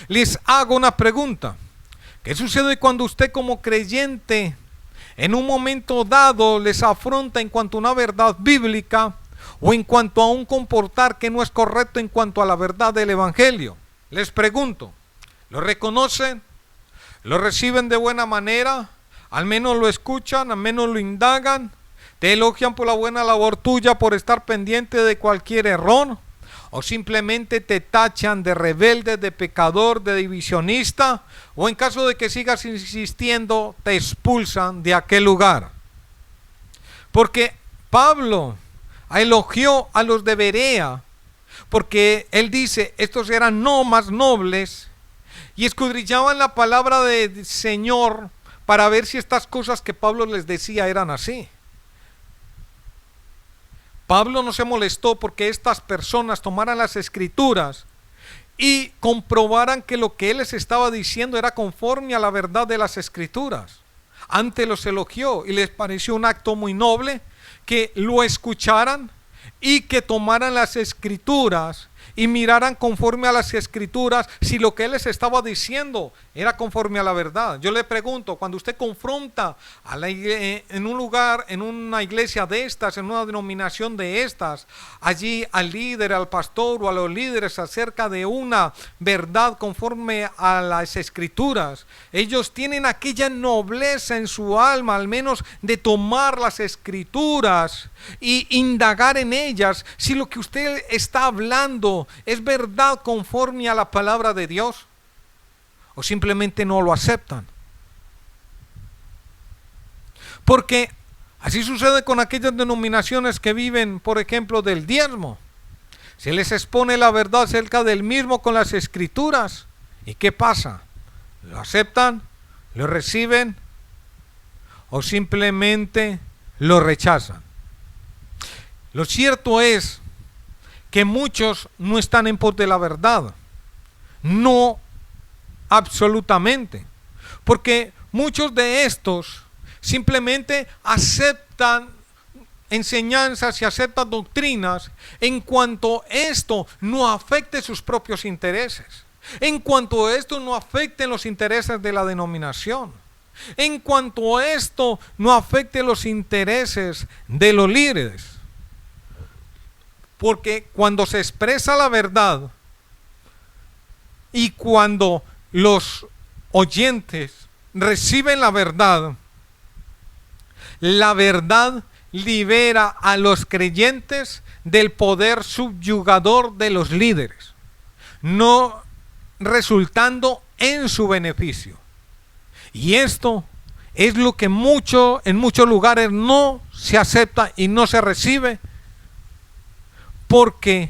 Les hago una pregunta: ¿qué sucede cuando usted como creyente en un momento dado les afronta en cuanto a una verdad bíblica o en cuanto a un comportar que no es correcto en cuanto a la verdad del evangelio? Les pregunto, ¿lo reconocen? ¿Lo reciben de buena manera? ¿Al menos lo escuchan? ¿Al menos lo indagan? ¿Te elogian por la buena labor tuya por estar pendiente de cualquier error? ¿O simplemente te tachan de rebelde, de pecador, de divisionista? ¿O en caso de que sigas insistiendo, te expulsan de aquel lugar? Porque Pablo elogió a los de Berea, porque él dice, estos eran no más nobles, y escudriñaban la palabra del Señor para ver si estas cosas que Pablo les decía eran así. Pablo no se molestó porque estas personas tomaran las escrituras y comprobaran que lo que él les estaba diciendo era conforme a la verdad de las escrituras. Antes los elogió y les pareció un acto muy noble que lo escucharan y que tomaran las escrituras y miraran conforme a las escrituras si lo que él les estaba diciendo era conforme a la verdad. Yo le pregunto, cuando usted confronta en un lugar, en una iglesia de estas, en una denominación de estas, allí al líder, al pastor o a los líderes acerca de una verdad conforme a las escrituras, ellos tienen aquella nobleza en su alma, al menos de tomar las escrituras y indagar en ellas si lo que usted está hablando es verdad conforme a la palabra de Dios, o simplemente no lo aceptan. Porque así sucede con aquellas denominaciones que viven, por ejemplo, del diezmo. Se les expone la verdad acerca del mismo con las escrituras. ¿Y qué pasa? ¿Lo aceptan? ¿Lo reciben? ¿O simplemente lo rechazan? Lo cierto es que muchos no están en pos de la verdad. No absolutamente. Porque muchos de estos simplemente aceptan enseñanzas y aceptan doctrinas en cuanto esto no afecte sus propios intereses, en cuanto esto no afecte los intereses de la denominación, en cuanto esto no afecte los intereses de los líderes. Porque cuando se expresa la verdad y cuando los oyentes reciben la verdad libera a los creyentes del poder subyugador de los líderes, no resultando en su beneficio. Y esto es lo que en muchos lugares no se acepta y no se recibe, porque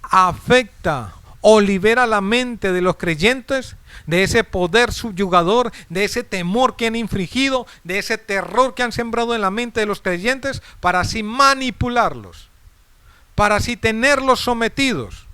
afecta o libera la mente de los creyentes de ese poder subyugador, de ese temor que han infligido, de ese terror que han sembrado en la mente de los creyentes, para así manipularlos, para así tenerlos sometidos.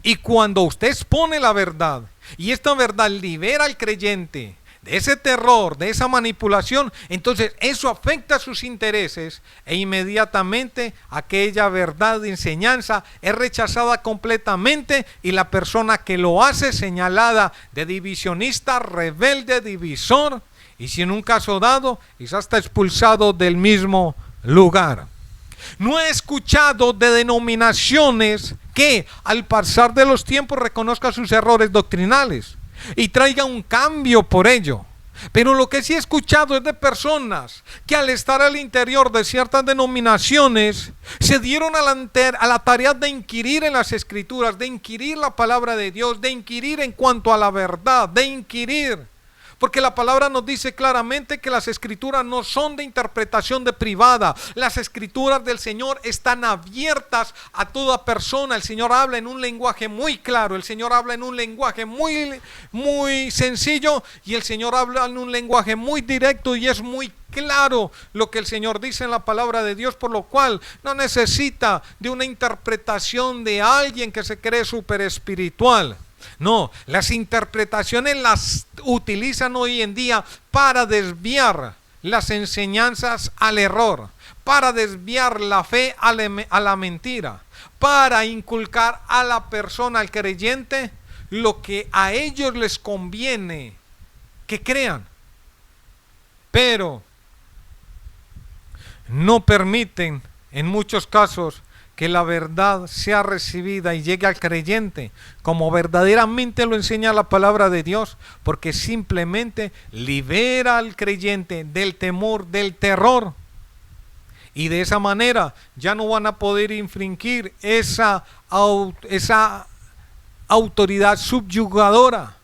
Y cuando usted expone la verdad, y esta verdad libera al creyente de ese terror, de esa manipulación, entonces eso afecta sus intereses e inmediatamente aquella verdad de enseñanza es rechazada completamente y la persona que lo hace señalada de divisionista, rebelde, divisor, y si en un caso dado es hasta expulsado del mismo lugar. No he escuchado de denominaciones que al pasar de los tiempos reconozcan sus errores doctrinales y traiga un cambio por ello. Pero lo que sí he escuchado es de personas que al estar al interior de ciertas denominaciones se dieron a la tarea de inquirir en las escrituras, de inquirir la palabra de Dios, de inquirir en cuanto a la verdad, de inquirir. Porque la palabra nos dice claramente que las escrituras no son de interpretación de privada. Las escrituras del Señor están abiertas a toda persona. El Señor habla en un lenguaje muy claro. El Señor habla en un lenguaje muy sencillo. Y el Señor habla en un lenguaje muy directo y es muy claro lo que el Señor dice en la palabra de Dios, por lo cual no necesita de una interpretación de alguien que se cree súper espiritual. No, las interpretaciones las utilizan hoy en día para desviar las enseñanzas al error, para desviar la fe a la mentira, para inculcar a la persona, al creyente, lo que a ellos les conviene que crean, pero no permiten en muchos casos que la verdad sea recibida y llegue al creyente como verdaderamente lo enseña la palabra de Dios, porque simplemente libera al creyente del temor, del terror, y de esa manera ya no van a poder infringir esa autoridad subyugadora,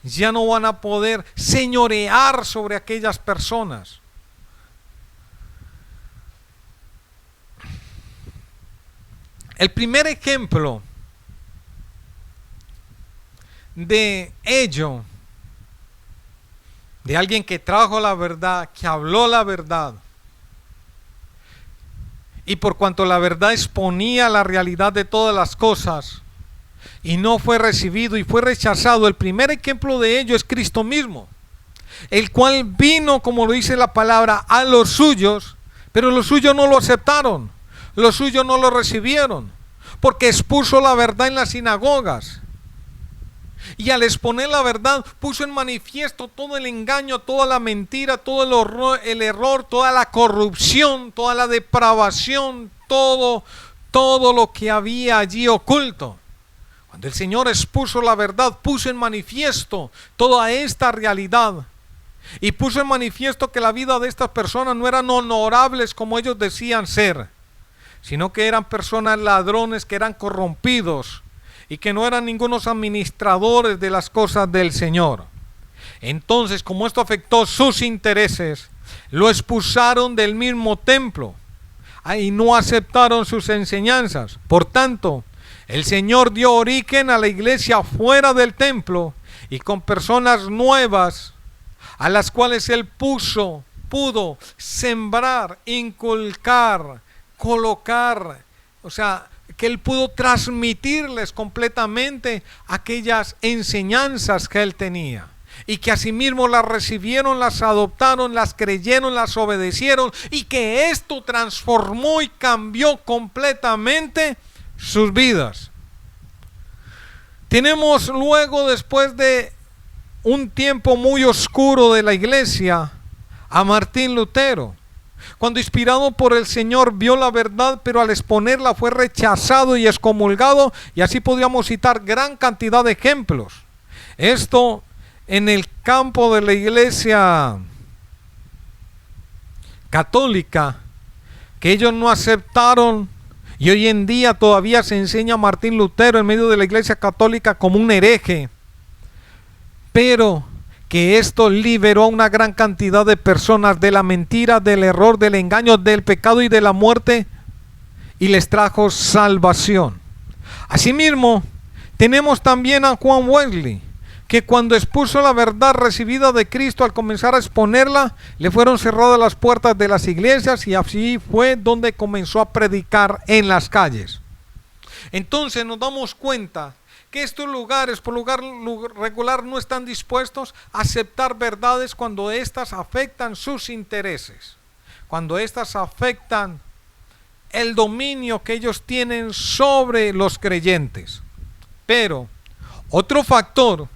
ya no van a poder señorear sobre aquellas personas. El primer ejemplo de ello, de alguien que trajo la verdad, que habló la verdad, y por cuanto la verdad exponía la realidad de todas las cosas, y no fue recibido y fue rechazado, el primer ejemplo de ello es Cristo mismo, el cual vino, como lo dice la palabra, a los suyos, pero los suyos no lo aceptaron. Los suyos no lo recibieron. porque expuso la verdad en las sinagogas. Y al exponer la verdad, puso en manifiesto todo el engaño, toda la mentira, todo el error, toda la corrupción, toda la depravación, todo lo que había allí oculto. Cuando el Señor expuso la verdad, puso en manifiesto toda esta realidad. Y puso en manifiesto que la vida de estas personas no eran honorables como ellos decían ser, sino que eran personas ladrones, que eran corrompidos y que no eran ningunos administradores de las cosas del Señor. Entonces, como esto afectó sus intereses, lo expulsaron del mismo templo y no aceptaron sus enseñanzas. Por tanto, el Señor dio origen a la iglesia fuera del templo y con personas nuevas a las cuales Él pudo sembrar, inculcar, colocar, o sea, que Él pudo transmitirles completamente aquellas enseñanzas que Él tenía. Y que asimismo las recibieron, las adoptaron, las creyeron, las obedecieron. Y que esto transformó y cambió completamente sus vidas. Tenemos luego, después de un tiempo muy oscuro de la iglesia, a Martín Lutero. Cuando inspirado por el Señor vio la verdad, pero al exponerla fue rechazado y excomulgado, y así podríamos citar gran cantidad de ejemplos. Esto en el campo de la iglesia católica, que ellos no aceptaron, y hoy en día todavía se enseña a Martín Lutero en medio de la iglesia católica como un hereje, pero que esto liberó a una gran cantidad de personas de la mentira, del error, del engaño, del pecado y de la muerte, y les trajo salvación. Asimismo, tenemos también a Juan Wesley, que cuando expuso la verdad recibida de Cristo, al comenzar a exponerla, le fueron cerradas las puertas de las iglesias, y así fue donde comenzó a predicar en las calles. Entonces nos damos cuenta que estos lugares, por lugar regular, no están dispuestos a aceptar verdades cuando éstas afectan sus intereses, cuando éstas afectan el dominio que ellos tienen sobre los creyentes. Pero otro factor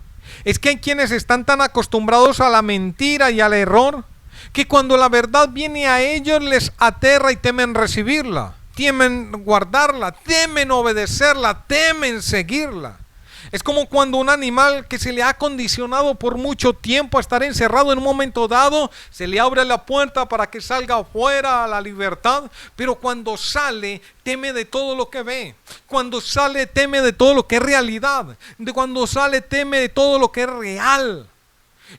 es que hay quienes están tan acostumbrados a la mentira y al error, que cuando la verdad viene a ellos les aterra y temen recibirla, temen guardarla, temen obedecerla, temen seguirla. Es como cuando un animal que se le ha condicionado por mucho tiempo a estar encerrado, en un momento dado se le abre la puerta para que salga afuera a la libertad, pero cuando sale teme de todo lo que ve, cuando sale teme de todo lo que es realidad, cuando sale teme de todo lo que es real.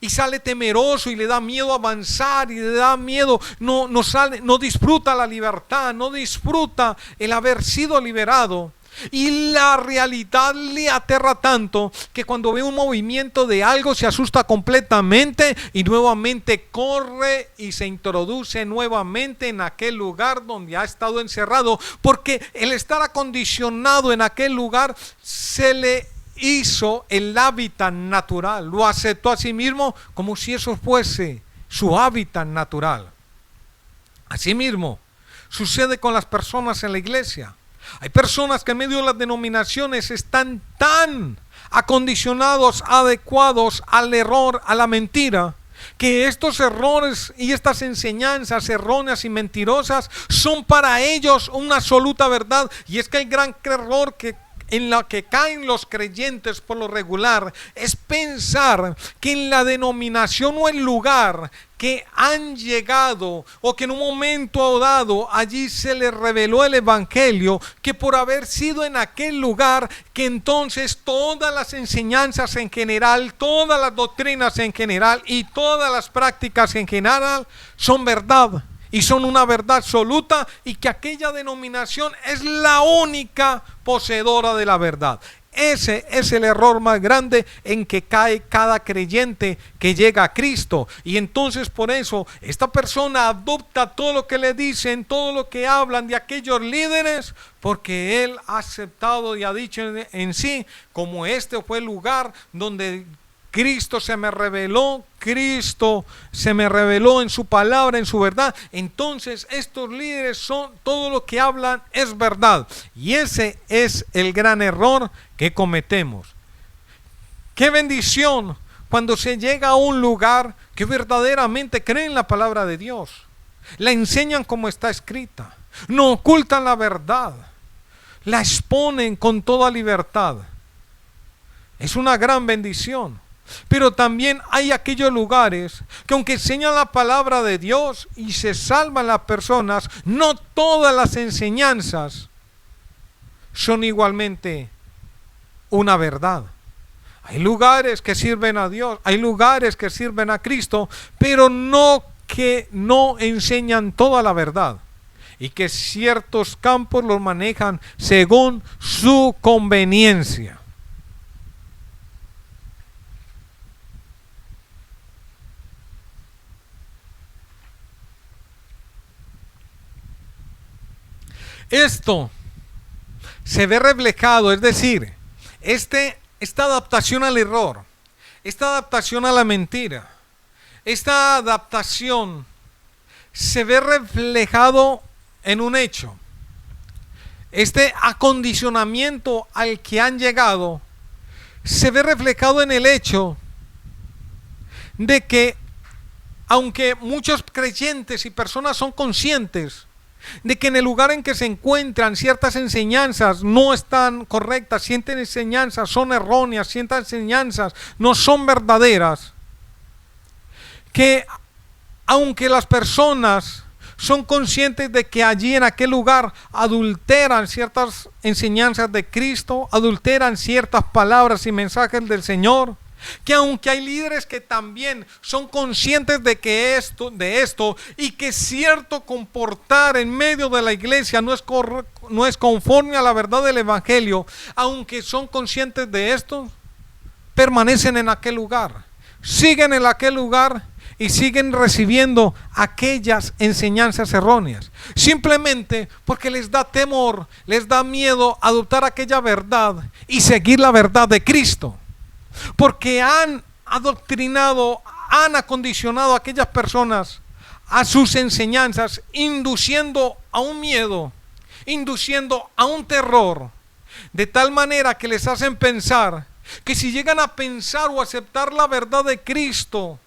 Y sale temeroso y le da miedo avanzar, y le da miedo, no disfruta la libertad, no disfruta el haber sido liberado. Y la realidad le aterra tanto que cuando ve un movimiento de algo se asusta completamente y nuevamente corre y se introduce nuevamente en aquel lugar donde ha estado encerrado, porque el estar acondicionado en aquel lugar se le hizo el hábitat natural, lo aceptó a sí mismo como si eso fuese su hábitat natural. Asimismo, sucede con las personas en la iglesia. Hay personas que en medio de las denominaciones están tan acondicionados, adecuados al error, a la mentira, que estos errores y estas enseñanzas erróneas y mentirosas son para ellos una absoluta verdad. Y es que el gran error en la que caen los creyentes por lo regular es pensar que en la denominación o el lugar que han llegado, o que en un momento dado allí se les reveló el evangelio, que por haber sido en aquel lugar, que entonces todas las enseñanzas en general, todas las doctrinas en general y todas las prácticas en general son verdad. Y son una verdad absoluta, y que aquella denominación es la única poseedora de la verdad. Ese es el error más grande en que cae cada creyente que llega a Cristo. Y entonces por eso esta persona adopta todo lo que le dicen, todo lo que hablan de aquellos líderes, porque él ha aceptado y ha dicho en sí, como este fue el lugar donde Cristo se me reveló, Cristo se me reveló en su palabra, en su verdad. Entonces estos líderes son, todo lo que hablan es verdad. Y ese es el gran error que cometemos. Qué bendición cuando se llega a un lugar que verdaderamente cree en la palabra de Dios. La enseñan como está escrita. No ocultan la verdad. La exponen con toda libertad. Es una gran bendición. Pero también hay aquellos lugares que aunque enseñan la palabra de Dios y se salvan las personas, no todas las enseñanzas son igualmente una verdad. Hay lugares que sirven a Dios, hay lugares que sirven a Cristo, pero no que no enseñan toda la verdad. Y que ciertos campos los manejan según su conveniencia. Esto se ve reflejado, es decir, esta adaptación al error, esta adaptación a la mentira, esta adaptación se ve reflejado en un hecho. Este acondicionamiento al que han llegado se ve reflejado en el hecho de que, aunque muchos creyentes y personas son conscientes de que en el lugar en que se encuentran ciertas enseñanzas no están correctas, ciertas enseñanzas son erróneas, ciertas enseñanzas no son verdaderas, que aunque las personas son conscientes de que allí en aquel lugar adulteran ciertas enseñanzas de Cristo, adulteran ciertas palabras y mensajes del Señor, que aunque hay líderes que también son conscientes de esto y que cierto comportar en medio de la iglesia no es conforme a la verdad del evangelio, aunque son conscientes de esto, permanecen en aquel lugar, siguen en aquel lugar y siguen recibiendo aquellas enseñanzas erróneas, simplemente porque les da temor, les da miedo adoptar aquella verdad y seguir la verdad de Cristo. Porque han adoctrinado, han acondicionado a aquellas personas a sus enseñanzas, induciendo a un miedo, induciendo a un terror, de tal manera que les hacen pensar que si llegan a pensar o aceptar la verdad de Cristo,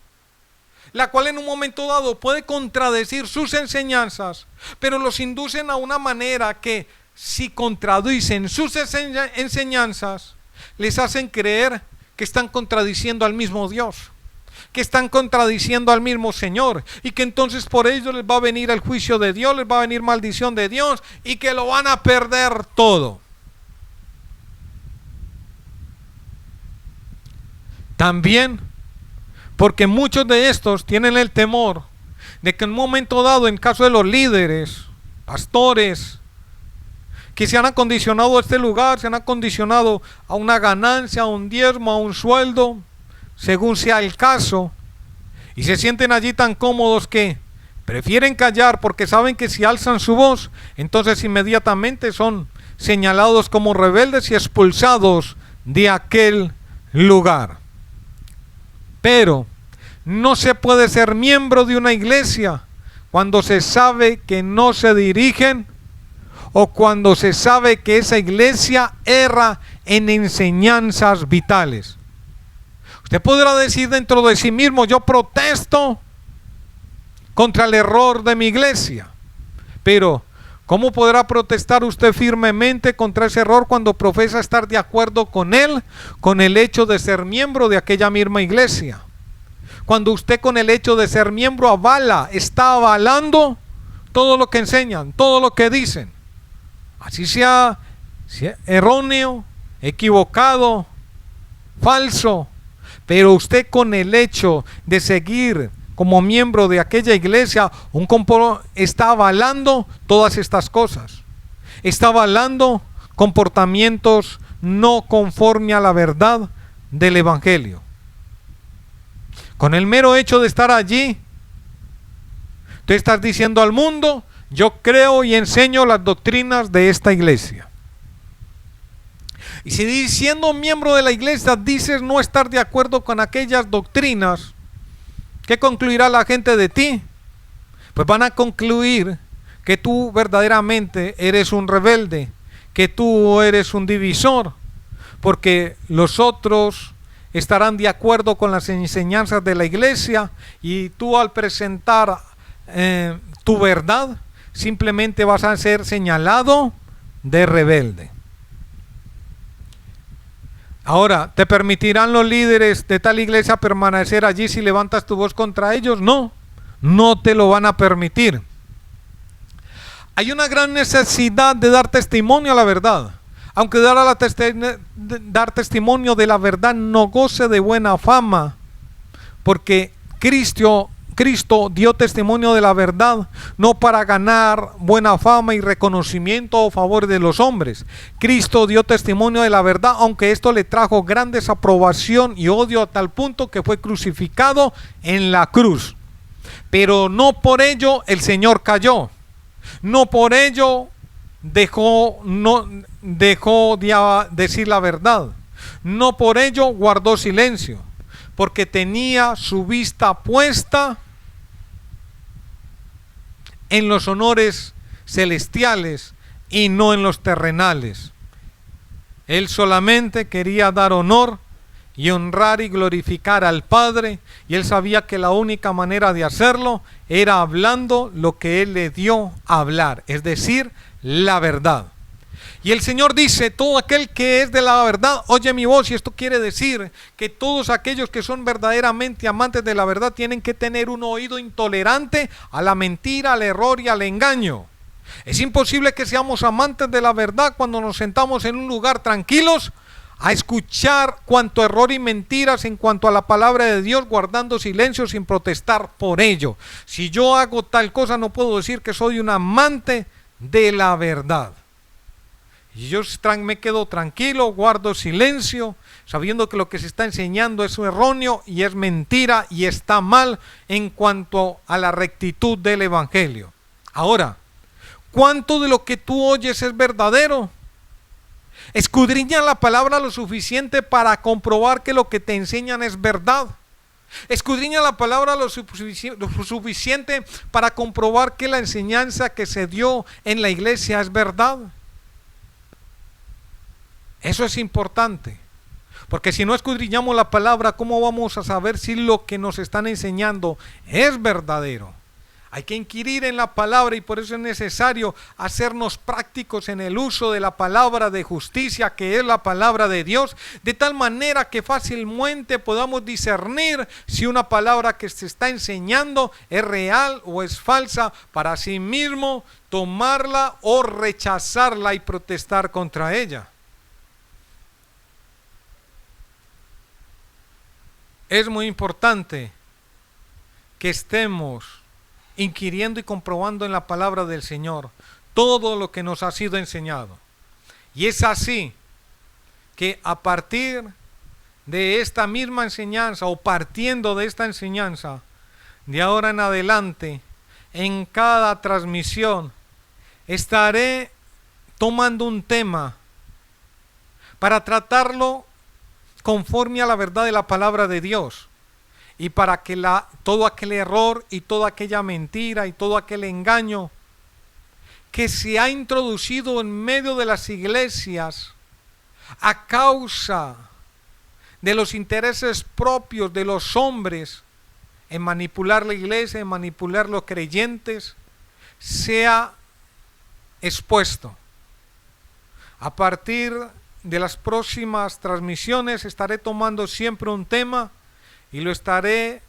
la cual en un momento dado puede contradecir sus enseñanzas, pero los inducen a una manera que si contradicen sus enseñanzas, les hacen creer que están contradiciendo al mismo Dios, que están contradiciendo al mismo Señor, y que entonces por ello les va a venir el juicio de Dios, les va a venir maldición de Dios, y que lo van a perder todo. También porque muchos de estos tienen el temor de que en un momento dado, en caso de los líderes, pastores, que se han acondicionado a este lugar, se han acondicionado a una ganancia, a un diezmo, a un sueldo, según sea el caso, y se sienten allí tan cómodos que prefieren callar porque saben que si alzan su voz, entonces inmediatamente son señalados como rebeldes y expulsados de aquel lugar. Pero no se puede ser miembro de una iglesia cuando se sabe que no se dirigen o cuando se sabe que esa iglesia erra en enseñanzas vitales. Usted podrá decir dentro de sí mismo: yo protesto contra el error de mi iglesia. Pero ¿cómo podrá protestar usted firmemente contra ese error cuando profesa estar de acuerdo con él, con el hecho de ser miembro de aquella misma iglesia? Cuando usted con el hecho de ser miembro está avalando todo lo que enseñan, todo lo que dicen. Así sea erróneo, equivocado, falso, pero usted con el hecho de seguir como miembro de aquella iglesia, está avalando todas estas cosas. Está avalando comportamientos no conforme a la verdad del evangelio. Con el mero hecho de estar allí, tú estás diciendo al mundo: yo creo y enseño las doctrinas de esta iglesia. Y si siendo miembro de la iglesia dices no estar de acuerdo con aquellas doctrinas, ¿qué concluirá la gente de ti? Pues van a concluir que tú verdaderamente eres un rebelde, que tú eres un divisor, porque los otros estarán de acuerdo con las enseñanzas de la iglesia y tú al presentar tu verdad simplemente vas a ser señalado de rebelde. Ahora, ¿te permitirán los líderes de tal iglesia permanecer allí si levantas tu voz contra ellos? No, no te lo van a permitir. Hay una gran necesidad de dar testimonio a la verdad. Aunque dar testimonio de la verdad no goce de buena fama, porque Cristo dio testimonio de la verdad no para ganar buena fama y reconocimiento o favor de los hombres. Cristo dio testimonio de la verdad, aunque esto le trajo gran desaprobación y odio a tal punto que fue crucificado en la cruz. Pero no por ello el Señor cayó, no por ello dejó de decir la verdad, no por ello guardó silencio, porque tenía su vista puesta en los honores celestiales y no en los terrenales. Él solamente quería dar honor y honrar y glorificar al Padre, y él sabía que la única manera de hacerlo era hablando lo que él le dio a hablar, es decir, la verdad. Y el Señor dice, todo aquel que es de la verdad oye mi voz, y esto quiere decir que todos aquellos que son verdaderamente amantes de la verdad tienen que tener un oído intolerante a la mentira, al error y al engaño. Es imposible que seamos amantes de la verdad cuando nos sentamos en un lugar tranquilos a escuchar cuanto error y mentiras en cuanto a la palabra de Dios, guardando silencio sin protestar por ello. Si yo hago tal cosa, no puedo decir que soy un amante de la verdad. Y yo me quedo tranquilo, guardo silencio, sabiendo que lo que se está enseñando es erróneo y es mentira y está mal en cuanto a la rectitud del evangelio. Ahora, ¿cuánto de lo que tú oyes es verdadero? Escudriña la palabra lo suficiente para comprobar que lo que te enseñan es verdad. Escudriña la palabra lo suficiente para comprobar que la enseñanza que se dio en la iglesia es verdad. Eso es importante, porque si no escudriñamos la palabra, ¿cómo vamos a saber si lo que nos están enseñando es verdadero? Hay que inquirir en la palabra, y por eso es necesario hacernos prácticos en el uso de la palabra de justicia, que es la palabra de Dios, de tal manera que fácilmente podamos discernir si una palabra que se está enseñando es real o es falsa, para así mismo tomarla o rechazarla y protestar contra ella. Es muy importante que estemos inquiriendo y comprobando en la palabra del Señor todo lo que nos ha sido enseñado. Y es así que a partir de esta misma enseñanza, o partiendo de esta enseñanza, de ahora en adelante, en cada transmisión, estaré tomando un tema para tratarlo conforme a la verdad de la palabra de Dios, y para que todo aquel error y toda aquella mentira y todo aquel engaño que se ha introducido en medio de las iglesias a causa de los intereses propios de los hombres en manipular la iglesia, en manipular los creyentes, sea expuesto. A partir de las próximas transmisiones estaré tomando siempre un tema y lo estaré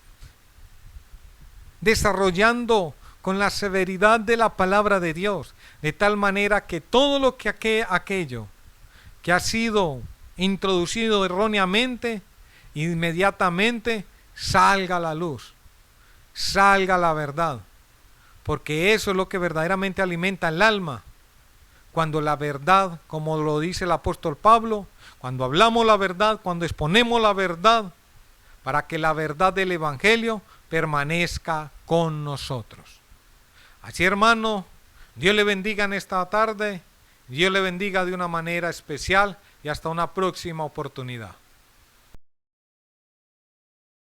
desarrollando con la severidad de la palabra de Dios, de tal manera que todo lo que aquello que ha sido introducido erróneamente, inmediatamente salga a la luz, salga la verdad, porque eso es lo que verdaderamente alimenta el alma. Cuando la verdad, como lo dice el apóstol Pablo, cuando hablamos la verdad, cuando exponemos la verdad, para que la verdad del evangelio permanezca con nosotros. Así, hermano, Dios le bendiga en esta tarde, Dios le bendiga de una manera especial. y hasta una próxima oportunidad.